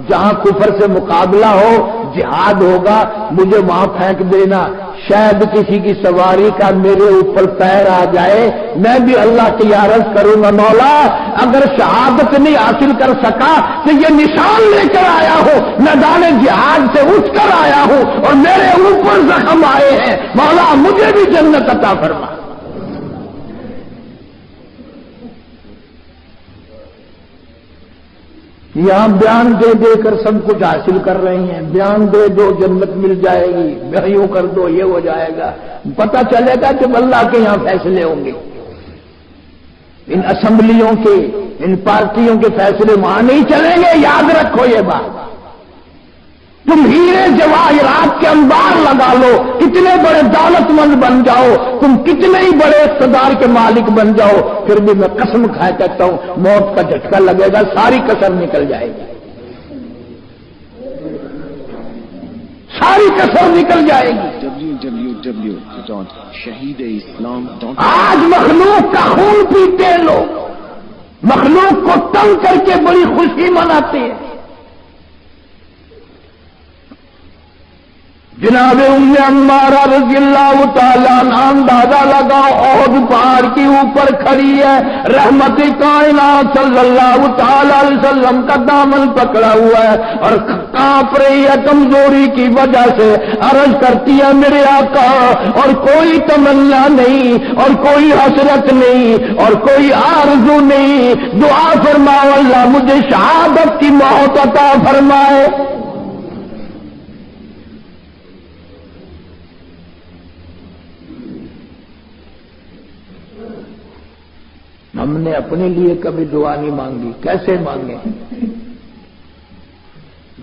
جہاں کفر سے مقابلہ ہو، جہاد ہوگا، مجھے وہاں پھینک دینا. شاید کسی کی سواری کا میرے اوپر پیر آ جائے، میں بھی اللہ کی عرض کروں گا مولا اگر شہادت نہیں حاصل کر سکا تو یہ نشان لے کر آیا ہوں، میدان جہاد سے اٹھ کر آیا ہوں اور میرے اوپر زخم آئے ہیں، مولا مجھے بھی جنت عطا فرما. یہاں بیان دے دے کر سب کچھ حاصل کر رہے ہیں. بیان دے دو جنت مل جائے گی، یوں کر دو یہ ہو جائے گا. پتہ چلے گا کہ اللہ کے یہاں فیصلے ہوں گے. ان اسمبلیوں کے، ان پارٹیوں کے فیصلے وہاں نہیں چلیں گے، یاد رکھو یہ بات. تم ہیرے جواہرات کے انبار لگا لو، کتنے بڑے دولت مند بن جاؤ، تم کتنے ہی بڑے اقتدار کے مالک بن جاؤ، پھر بھی میں قسم کھائے کہتا ہوں موت کا جھٹکا لگے گا، ساری کسر نکل جائے گی، ساری کسر نکل جائے گی. www.shahideislam.com آج مخلوق کا خون پیتے لوگ، مخلوق کو تنگ کر کے بڑی خوشی مناتے ہیں. جناب ام عمارہ رضی اللہ تعالیٰ عنہ اندازہ لگا احد پہاڑ کے اوپر کھڑی ہے، رحمت کائنات صلی اللہ تعالی علیہ وسلم کا دامن پکڑا ہوا ہے اور کانپ رہی ہے کمزوری کی وجہ سے، عرض کرتی ہے میرے آقا، اور کوئی تمنا نہیں اور کوئی حسرت نہیں اور کوئی آرزو نہیں، دعا فرماؤ اللہ مجھے شہادت کی موت عطا فرمائے۔ ہم نے اپنے لیے کبھی دعا نہیں مانگی، کیسے مانگے؟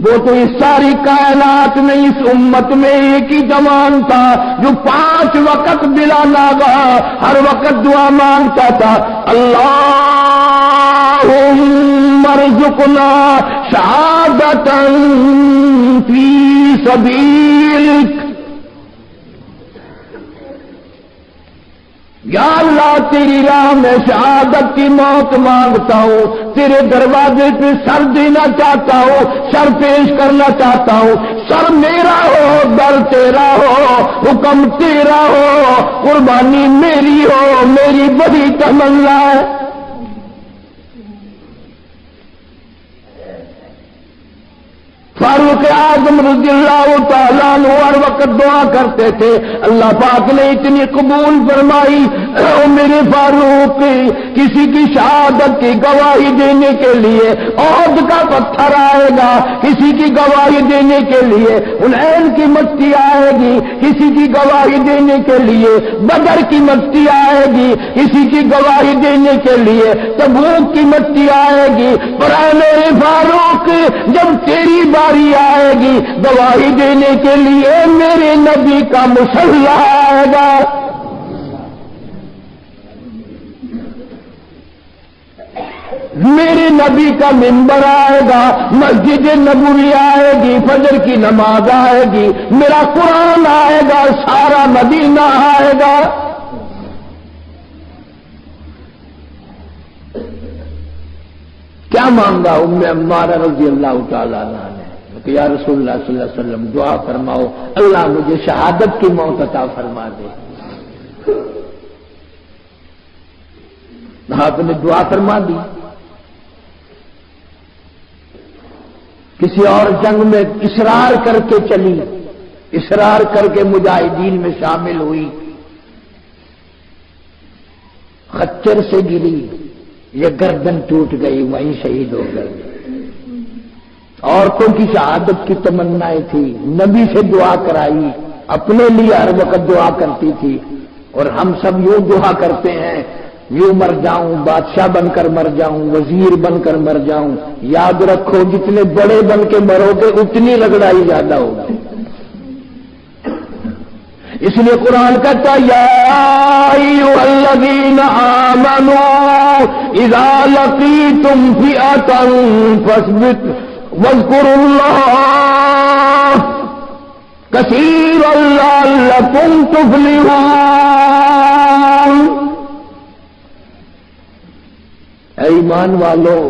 وہ تو اس ساری کائنات میں اس امت میں ایک ہی جوان تھا جو 5 وقت بلا ناغا ہر وقت دعا مانگتا تھا، اللہم ارزقنا شہادۃ فی سبیلک، یا اللہ تیری راہ میں شہادت کی موت مانگتا ہوں، تیرے دروازے پہ سر دینا چاہتا ہوں، سر پیش کرنا چاہتا ہوں، سر میرا ہو در تیرا ہو، حکم تیرا ہو، قربانی میری ہو، میری بڑی تمنا ہے۔ فاروق اعظم رضی اللہ تعالیٰ عنہ ہر وقت دعا کرتے تھے، اللہ پاک نے اتنی قبول فرمائی، او میرے فاروق کسی کی شہادت کی گواہی دینے کے لیے احد کا پتھر آئے گا، کسی کی گواہی دینے کے لیے حنین کی مٹی آئے گی، کسی کی گواہی دینے کے لیے بدر کی مٹی آئے گی، کسی کی گواہی دینے کے لیے تبوک کی مٹی آئے گی، پر اے میرے فاروق جب تیری باری آئے گی گواہی دینے کے لیے میرے نبی کا مصلی آئے گا۔ میرے نبی کا منبر آئے گا، مسجد نبوی آئے گی، فجر کی نماز آئے گی، میرا قرآن آئے گا، سارا مدینہ آئے گا۔ کیا مانگا ام عمارہ رضی اللہ تعالیٰ عنہ نے کہ یا رسول اللہ صلی اللہ علیہ وسلم دعا فرماؤ اللہ مجھے شہادت کی موت عطا فرما دے۔ آپ نے دعا فرما دی۔ کسی اور جنگ میں اصرار کر کے چلی، اصرار کر کے مجاہدین میں شامل ہوئی، خچر سے گری، یہ گردن ٹوٹ گئی، وہیں شہید ہو گئی۔ عورتوں کی شہادت کی تمنائیں تھی، نبی سے دعا کرائی، اپنے لیے ہر وقت دعا کرتی تھی، اور ہم سب یوں دعا کرتے ہیں یوں مر جاؤں، بادشاہ بن کر مر جاؤں، وزیر بن کر مر جاؤں۔ یاد رکھو جتنے بڑے بن کے مرو گے اتنی رگڑائی زیادہ ہوگی۔ اس لیے قرآن کہتا ہے یا ایھا الذین آمنوا اذا لقیتم فئۃ فاثبتوا واذکروا اللہ کثیرا لعلکم تفلحون۔ اے ایمان والو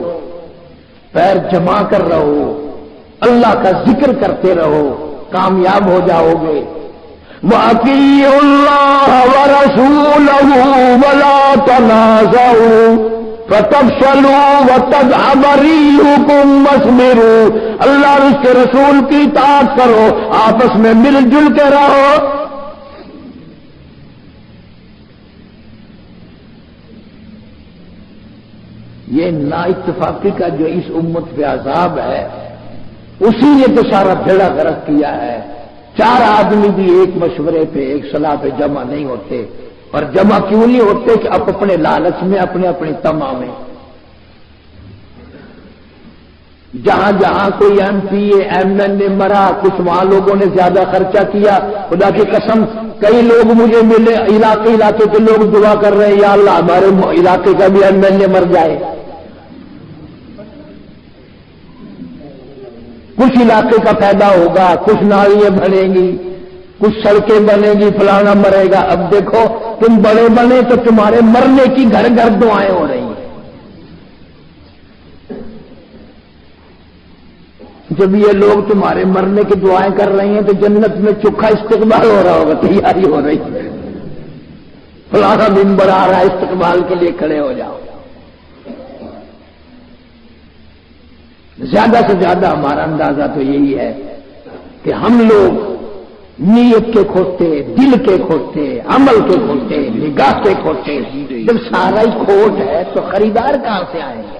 پیر جما کر رہو، اللہ کا ذکر کرتے رہو، کامیاب ہو جاؤ گے۔ وَأَطِيعُوا اللَّهَ وَرَسُولَهُ وَلَا تَنَازَعُوا فَتَفْشَلُوا وَتَذْهَبَ رِيحُكُمْ وَاصْبِرُوا۔ اللہ اور اس کے رسول کی اطاعت کرو، آپس میں مل جل کے رہو۔ یہ نا اتفاقی کا جو اس امت پہ عذاب ہے اسی نے تو سارا بھیڑا غرق کیا ہے۔ 4 آدمی بھی ایک مشورے پہ ایک صلاح پہ جمع نہیں ہوتے، اور جمع کیوں نہیں ہوتے کہ اپنے لالچ میں، اپنی تما میں۔ جہاں جہاں کوئی ایم پی ایم این اے مرا، کچھ وہاں لوگوں نے زیادہ خرچہ کیا، خدا کی قسم کئی لوگ مجھے ملے، علاقے کے لوگ دعا کر رہے ہیں یا اللہ ہمارے علاقے کا بھی ایم این اے مر جائے۔ کچھ علاقے کا فائدہ ہوگا، کچھ نالیاں بنیں گی، کچھ سڑکیں بنے گی، فلانا مرے گا۔ اب دیکھو تم بڑے بنے تو تمہارے مرنے کی گھر گھر دعائیں ہو رہی ہیں۔ جب یہ لوگ تمہارے مرنے کی دعائیں کر رہے ہیں تو جنت میں چوکھا استقبال ہو رہا ہوگا، تیاری ہو رہی ہے، فلانا ممبر آ رہا ہے، استقبال کے لیے کھڑے ہو جاؤ۔ زیادہ سے زیادہ ہمارا اندازہ تو یہی ہے کہ ہم لوگ نیت کے کھوتے، دل کے کھوتے، عمل کے کھوتے، نگاہ کے کھوتے، جب سارا ہی کھوٹ ہے تو خریدار کہاں سے آئیں گے؟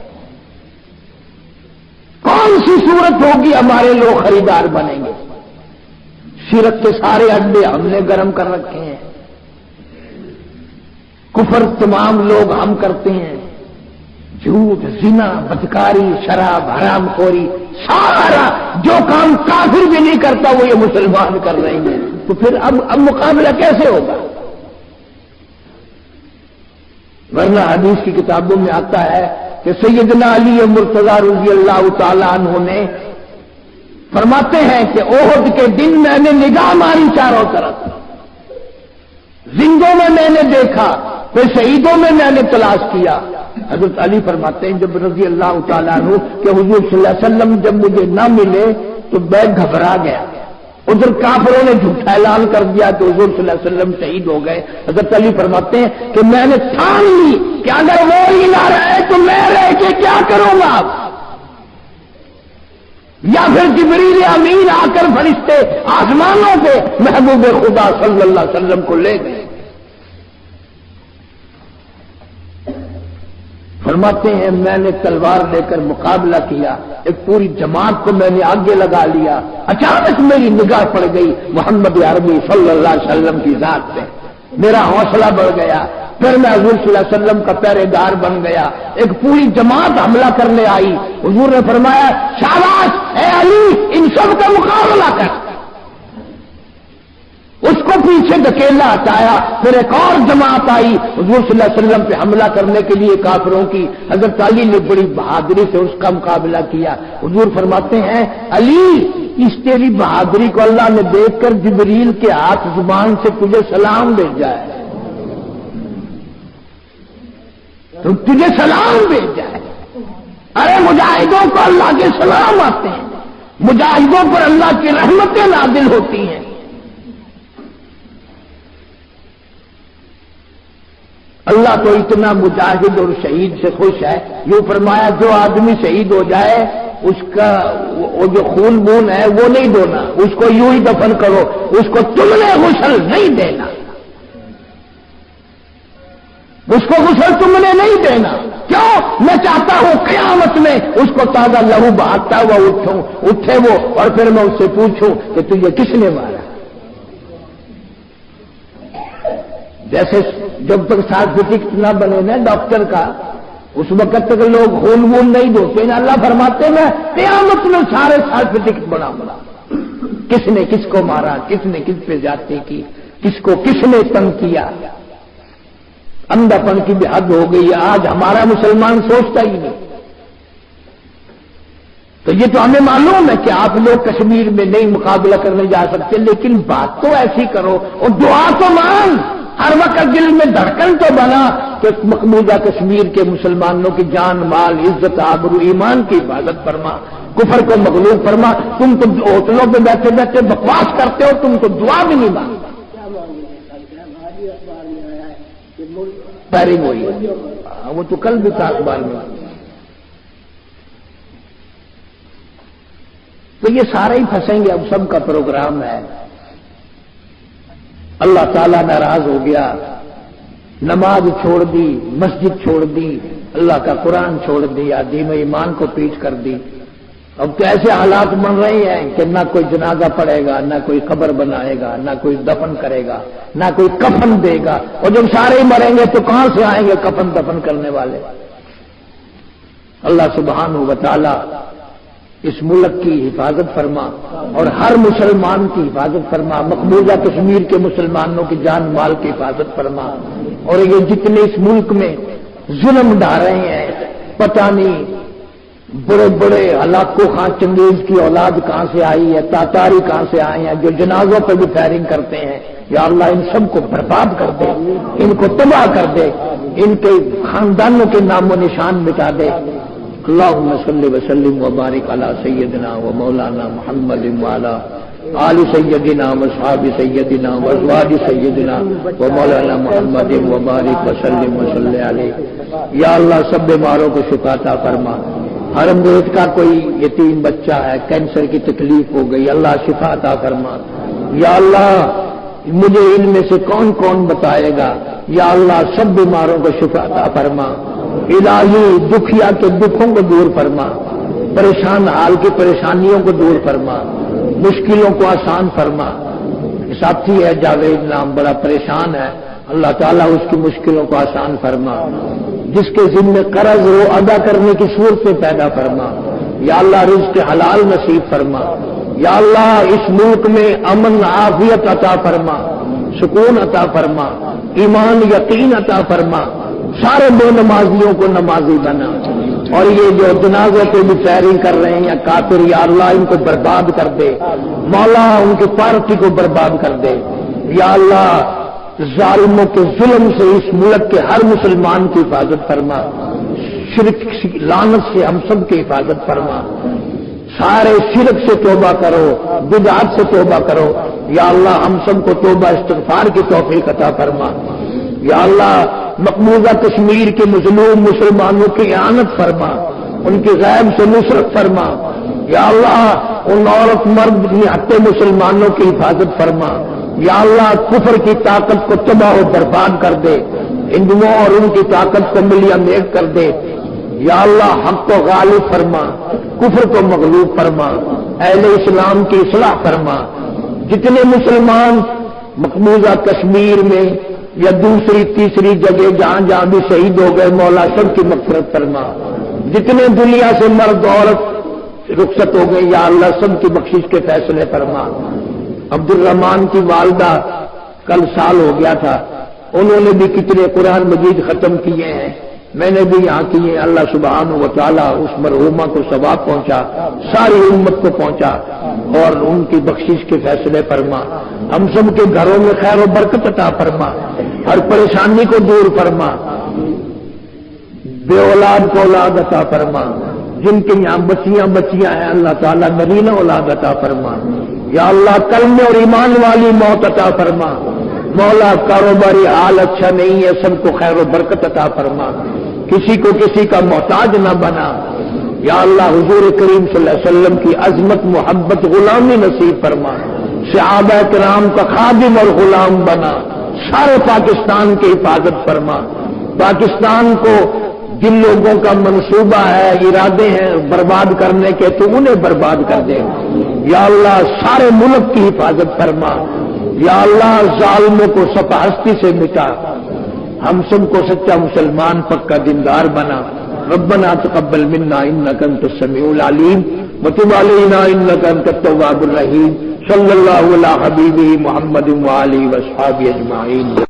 کون سی صورت ہوگی ہمارے لوگ خریدار بنیں گے؟ شرک کے سارے اڈے ہم نے گرم کر رکھے ہیں، کفر تمام لوگ ہم کرتے ہیں، جھوٹ، زنا، بدکاری، شراب، حرام خوری، سارا جو کام کافر بھی نہیں کرتا وہ یہ مسلمان کر رہے ہیں، تو پھر اب مقابلہ کیسے ہوگا؟ ورنہ حدیث کی کتابوں میں آتا ہے کہ سیدنا علی مرتضی رضی اللہ تعالی عنہ نے فرماتے ہیں کہ احد کے دن میں نے نگاہ ماری چاروں طرف، زندوں میں نے دیکھا، پھر شہیدوں میں نے تلاش کیا۔ حضرت علی فرماتے ہیں جب رضی اللہ تعالیٰ عنہ کہ حضور صلی اللہ علیہ وسلم جب مجھے نہ ملے تو میں گھبرا گیا، ادھر کافروں نے جھوٹا اعلان کر دیا تو حضور صلی اللہ علیہ وسلم شہید ہو گئے۔ حضرت علی فرماتے ہیں کہ میں نے ٹھان لی کہ اگر وہ ہی نہ رہے تو میں رہ کے کیا کروں گا، یا پھر جبریل امین آ کر فرشتے آسمانوں سے محبوب خدا صلی اللہ علیہ وسلم کو لے گئے۔ فرماتے ہیں میں نے تلوار لے کر مقابلہ کیا، ایک پوری جماعت کو میں نے آگے لگا لیا، اچانک میری نگاہ پڑ گئی محمد عربی صلی اللہ علیہ وسلم کی ذات پہ، میرا حوصلہ بڑھ گیا، پھر میں حضور صلی اللہ علیہ وسلم کا پہرے دار بن گیا، ایک پوری جماعت حملہ کرنے آئی، حضور نے فرمایا شاباش اے علی ان سب کا مقابلہ کر، اس کو پیچھے دھکیلا ہٹایا، پھر ایک اور جماعت آئی حضور صلی اللہ علیہ وسلم پہ حملہ کرنے کے لیے کافروں کی، حضرت علی نے بڑی بہادری سے اس کا مقابلہ کیا۔ حضور فرماتے ہیں علی اس تیری بہادری کو اللہ نے دیکھ کر جبریل کے ہاتھ زبان سے تجھے سلام بھیجا ہے، تو تجھے سلام بھیجا ہے۔ ارے مجاہدوں کو اللہ کے سلام آتے ہیں، مجاہدوں پر اللہ کی رحمتیں نازل ہوتی ہیں۔ اللہ تو اتنا مجاہد اور شہید سے خوش ہے، یوں فرمایا جو آدمی شہید ہو جائے اس کا وہ جو خون بون ہے وہ نہیں دھونا، اس کو یوں ہی دفن کرو، اس کو تم نے غسل نہیں دینا، اس کو غسل تم نے نہیں دینا۔ کیوں؟ میں چاہتا ہوں قیامت میں اس کو تازہ لہو بہاتا ہوا اٹھے وہ، اور پھر میں اس سے پوچھوں کہ تجھے کس نے مارا۔ جیسے جب تک سرٹیفکیٹ نہ بنے نا ڈاکٹر کا اس وقت تک لوگ خون وون نہیں دھوتے نا، اللہ فرماتے میں قیامت میں سارے سرٹیفکیٹ بنا کس نے کس کو مارا، کس نے کس پہ زیادتی کی، کس نے تنگ کیا۔ اندھا پن کی بھی حد ہو گئی ہے، آج ہمارا مسلمان سوچتا ہی نہیں۔ تو یہ تو ہمیں معلوم ہے کہ آپ لوگ کشمیر میں نہیں مقابلہ کرنے جا سکتے، لیکن بات تو ایسی کرو اور دعا تو مان، ہر وقت دل میں دھڑکن تو بنا کہ مقبوضہ کشمیر کے مسلمانوں کی جان مال عزت آبرو ایمان کی حفاظت فرما، کفر کو مغلوب فرما۔ تم تو ہوٹلوں پہ بیٹھے بیٹھے بکواس کرتے ہو، تم تو دعا بھی نہیں مانگتے۔ پیرنگ ہوئی ہے وہ تو کل بھی تھا اخبار میں۔ تو یہ سارے ہی پھنسیں گے، اب سب کا پروگرام ہے۔ اللہ تعالیٰ ناراض ہو گیا، نماز چھوڑ دی، مسجد چھوڑ دی، اللہ کا قرآن چھوڑ دیا، دین و ایمان کو پیچھ کر دی۔ اب تو ایسے حالات بن رہے ہیں کہ نہ کوئی جنازہ پڑے گا، نہ کوئی قبر بنائے گا، نہ کوئی دفن کرے گا، نہ کوئی کفن دے گا، اور جب سارے ہی مریں گے تو کہاں سے آئیں گے کفن دفن کرنے والے؟ اللہ سبحانہ و تعالی اس ملک کی حفاظت فرما اور ہر مسلمان کی حفاظت فرما، مقبوضہ کشمیر کے مسلمانوں کی جان مال کی حفاظت فرما، اور یہ جتنے اس ملک میں ظلم ڈھا رہے ہیں، پتہ نہیں بڑے بڑے ہلاکو خان چنگیز کی اولاد کہاں سے آئی ہے، تاتاری کہاں سے آئے ہیں، جو جنازوں پہ بھی فائرنگ کرتے ہیں، یا اللہ ان سب کو برباد کر دے، ان کو تباہ کر دے، ان کے خاندانوں کے نام و نشان مٹا دے۔ اللهم صل وسلم وبارك على سيدنا ومولانا محمد وعلى آل سيدنا واصحاب سيدنا وازواج سيدنا ومولانا محمد وبارك وسلم وصل علیہ. یا اللہ سب بیماروں کو شفا عطا فرما. حرم روز کا کوئی یتیم بچہ ہے، کینسر کی تکلیف ہو گئی، اللہ شفا عطا فرما. یا اللہ مجھے ان میں سے کون کون بتائے گا، یا اللہ سب بیماروں کو شفا عطا فرما. الہی دکھیا کے دکھوں کو دور فرما، پریشان حال کی پریشانیوں کو دور فرما، مشکلوں کو آسان فرما. ساتھی ہے جاوید نام، بڑا پریشان ہے، اللہ تعالیٰ اس کی مشکلوں کو آسان فرما. جس کے ذمے قرض ہو ادا کرنے کی صورتیں پیدا فرما. یا اللہ رزق حلال نصیب فرما. یا اللہ اس ملک میں امن عافیت عطا فرما، سکون عطا فرما، ایمان یقین عطا فرما. سارے بے نمازیوں کو نمازی بنا، اور یہ جو جنازے پہ بھی فائرنگ کر رہے ہیں یا کافر، یا اللہ ان کو برباد کر دے. مولا ان کی پارٹی کو برباد کر دے. یا اللہ ظالموں کے ظلم سے اس ملک کے ہر مسلمان کی حفاظت فرما. شرک لعنت سے ہم سب کی حفاظت فرما. سارے شرک سے توبہ کرو، بدعت سے توبہ کرو. یا اللہ ہم سب کو توبہ استغفار کی توفیق عطا فرما. یا اللہ مقبوضہ کشمیر کے مظلوم مسلمانوں کی اعانت فرما، ان کی غیب سے نصرت فرما. یا اللہ ان عورت مرد نہتے مسلمانوں کی حفاظت فرما. یا اللہ کفر کی طاقت کو تباہ و برباد کر دے، ہندوؤں اور ان کی طاقت کو ملیہ میٹ کر دے. یا اللہ حق کو غالب فرما، کفر کو مغلوب فرما، اہل اسلام کی اصلاح فرما. جتنے مسلمان مقبوضہ کشمیر میں یا دوسری تیسری جگہ جہاں جہاں بھی شہید ہو گئے، مولا سب کی مغفرت فرما. جتنے دنیا سے مرد عورت رخصت ہو گئے، یا اللہ سب کی بخشش کے فیصلے فرما. عبد الرحمان کی والدہ کل سال ہو گیا تھا، انہوں نے بھی کتنے قرآن مجید ختم کیے ہیں، میں نے بھی یہاں کیے. اللہ سبحانہ و تعالیٰ اس مرحومہ کو ثواب پہنچا، ساری امت کو پہنچا، اور ان کی بخشش کے فیصلے فرما. ہم سب کے گھروں میں خیر و برکت عطا فرما، ہر پریشانی کو دور فرما. بے اولاد کو اولاد عطا فرما. جن کے یہاں بچیاں ہیں اللہ تعالیٰ نرینہ اولاد عطا فرما. یا اللہ کلمے اور ایمان والی موت عطا فرما. مولا کاروباری حال اچھا نہیں ہے، سب کو خیر و برکت عطا فرما، کسی کو کسی کا محتاج نہ بنا. یا اللہ حضور کریم صلی اللہ علیہ وسلم کی عظمت محبت غلامی نصیب فرما. صحابہ کرام کا خادم اور غلام بنا. سارے پاکستان کی حفاظت فرما. پاکستان کو جن لوگوں کا منصوبہ ہے، ارادے ہیں برباد کرنے کے، تو انہیں برباد کر دے. یا اللہ سارے ملک کی حفاظت فرما. یا اللہ ظالموں کو سپہ ہستی سے مٹا. ہم سب کو سچا مسلمان پکا دیندار بنا. ربنا تقبل منا انك انت السميع العليم وتب علينا انك انت التواب الرحيم. صلی اللہ علی حبیبہ محمد وآلہ واصحابہ اجمعین.